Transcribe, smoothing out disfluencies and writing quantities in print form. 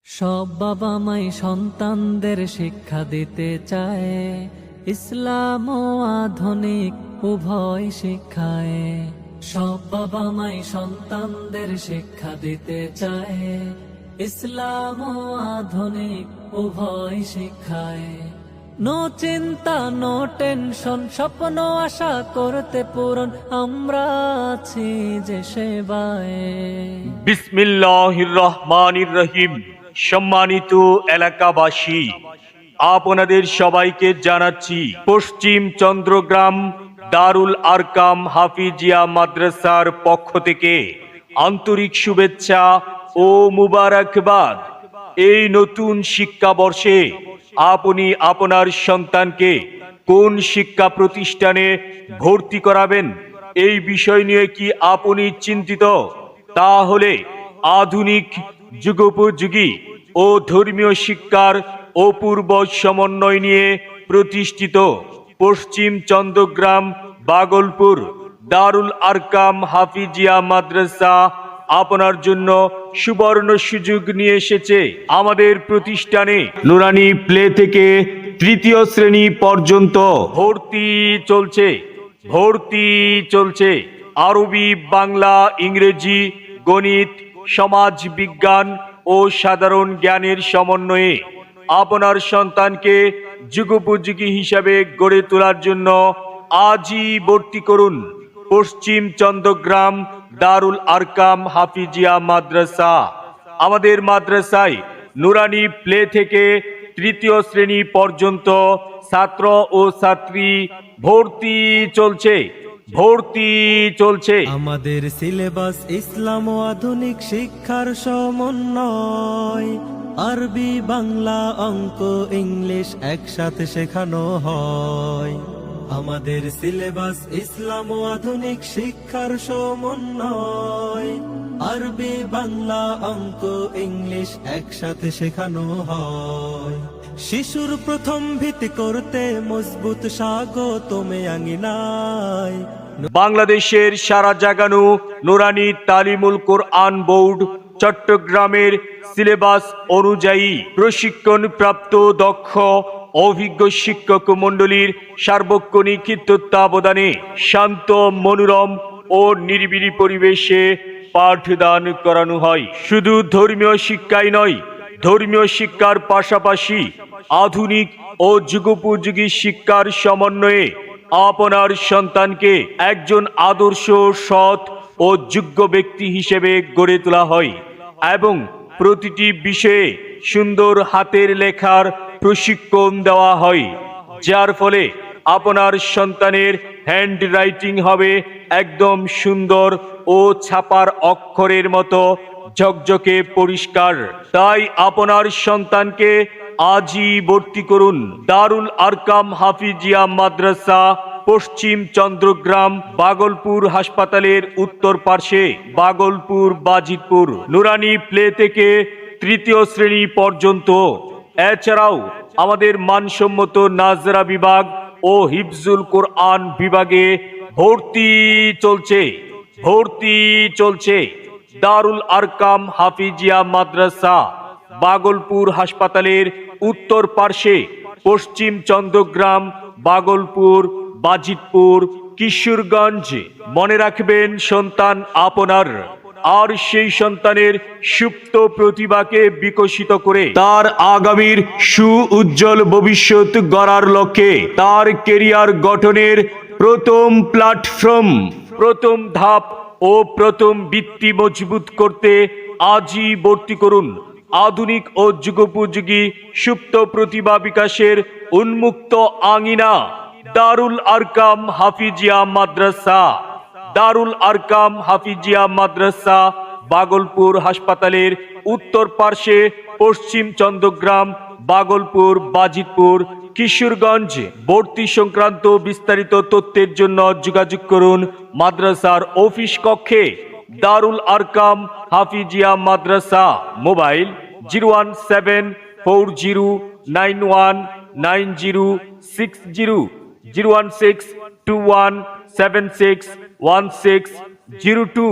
সব বাবা মাই সন্তানদের শিক্ষা দিতে চায়, ইসলাম ও আধুনিক উভয় শিক্ষায়। সব বাবা মাই সন্তানদের শিক্ষা দিতে চায়, ইসলাম ও আধুনিক উভয় শিক্ষায়। নো চিন্তা নো টেনশন, স্বপ্ন আশা করতে পূরণ, আমরা আছি যে সেবায়। বিসমিল্লাহির রহমানির রহিম। সম্মানিত এলাকাবাসী, আপনাদের সবাইকে জানাচ্ছি পশ্চিম চন্দ্রগ্রাম দারুল আরকাম হাফিজিয়া মাদ্রাসার পক্ষ থেকে আন্তরিক শুভেচ্ছা ও মুবারকবাদ। এই নতুন শিক্ষাবর্ষে আপনি আপনার সন্তানকে কোন শিক্ষা প্রতিষ্ঠানে ভর্তি করাবেন, এই বিষয় নিয়ে কি আপনি চিন্তিত? তাহলে আধুনিক যুগোপযোগী ও ধর্মীয় শিক্ষার অপূর্ব সমন্বয় নিয়ে প্রতিষ্ঠিত পশ্চিম চন্দ্রগ্রাম বাগলপুর দারুল আরকাম হাফিজিয়া মাদ্রাসা আপনার জন্য সুবর্ণ সুযোগ নিয়ে এসেছে। আমাদের প্রতিষ্ঠানে নুরানি প্লে থেকে তৃতীয় শ্রেণী পর্যন্ত ভর্তি চলছে। আরবি, বাংলা, ইংরেজি, গণিত, সমাজ বিজ্ঞান ও সাধারণ জ্ঞানের সমন্বয়ে আপনার সন্তানকে যুগোপযোগী হিসাবে গড়ে তোলার জন্য আজই ভর্তি করুন পশ্চিম চন্দ্রগ্রাম দারুল আরকাম হাফিজিয়া মাদ্রাসা। আমাদের মাদ্রাসায় নুরানি প্লে থেকে তৃতীয় শ্রেণী পর্যন্ত ছাত্র ও ছাত্রী ভর্তি চলছে। আমাদের সিলেবাস ইসলাম ও আধুনিক শিক্ষার সমন্বয়, আরবি, বাংলা, অঙ্ক, ইংলিশ একসাথে শেখানো হয়। আমাদের সিলেবাস ইসলাম ও আধুনিক শিক্ষার সমন্বয়, আরবি, বাংলা, অঙ্ক, ইংলিশ একসাথে শেখানো হয়। শিশুর প্রথম ভিত্তি করতে মজবুত স্বাগতমে আঙ্গিনায়। বাংলাদেশের সারা জাগানো নুরানি তালিমুল কোরআন বোর্ড চট্টগ্রামের সিলেবাস অনুযায়ী প্রশিক্ষণ প্রাপ্ত দক্ষ অভিজ্ঞ শিক্ষক মণ্ডলীর সার্বক্ষণিক তত্ত্বাবধানে শান্ত, মনোরম ও নিরিবিলি পরিবেশে পাঠদান করানো হয়। শুধু ধর্মীয় শিক্ষাই নয়, ধর্মীয় শিক্ষার পাশাপাশি আধুনিক ও যুগোপযোগী শিক্ষার সমন্বয়ে আপনার সন্তানকে একজন আদর্শ, সৎ ও যোগ্য ব্যক্তি হিসেবে গড়ে তোলা হয় এবং প্রতিটি বিষয়ে সুন্দর হাতের লেখার প্রশিক্ষণ দেওয়া হয়, যার ফলে আপনার সন্তানের হ্যান্ড রাইটিং হবে একদম সুন্দর ও ছাপার অক্ষরের মতো ঝকঝকে পরিষ্কার। তাই আপনার সন্তানকে আজই ভর্তি করুন দারুল আরকাম হাফিজিয়া মাদ্রাসা, পশ্চিম চন্দ্রগ্রাম বাগলপুর হাসপাতালের উত্তর পার্শ্বে, বাগলপুর বাজিতপুর। নুরানি প্লে থেকে তৃতীয় শ্রেণী পর্যন্ত। এছাড়াও আমাদের মানসম্মত নাজরা বিভাগ ও হিফজুল কোরআন বিভাগে ভর্তি চলছে। দারুল আরকাম হাফিজিয়া মাদ্রাসা, বাগলপুর হাসপাতালের উত্তর পার্শ্বে, পশ্চিম চন্দ্রগ্রাম বাগলপুর বাজিতপুর কিশোরগঞ্জ। মনে রাখবেন, সন্তান আপনার, আর সেই সন্তানের সুপ্ত প্রতিভাকে বিকশিত করে তার আগামীর সুউজ্জ্বল ভবিষ্যৎ গড়ার লক্ষ্যে তার কেরিয়ার গঠনের প্রথম প্ল্যাটফর্ম, প্রথম ধাপ ও প্রথম ভিত্তি মজবুত করতে আজই ভর্তি করুন আধুনিক ও যুগোপযোগী সুপ্ত প্রতিভা বিকাশের উন্মুক্ত আঙিনা দারুল আরকাম হাফিজিয়া মাদ্রাসা। দারুল আরকাম হাফিজিয়া মাদ্রাসা, বাগলপুর হাসপাতালের উত্তর পার্শ্বে, পশ্চিম চন্দ্রগ্রাম বাগলপুর বাজিতপুর কিশোরগঞ্জ। ভর্তি সংক্রান্ত বিস্তারিত তথ্যের জন্য যোগাযোগ করুন মাদ্রাসার অফিস কক্ষে। দারুল আরকাম হাফিজিয়া মাদ্রাসা, মোবাইল 01740919060, 01621761602।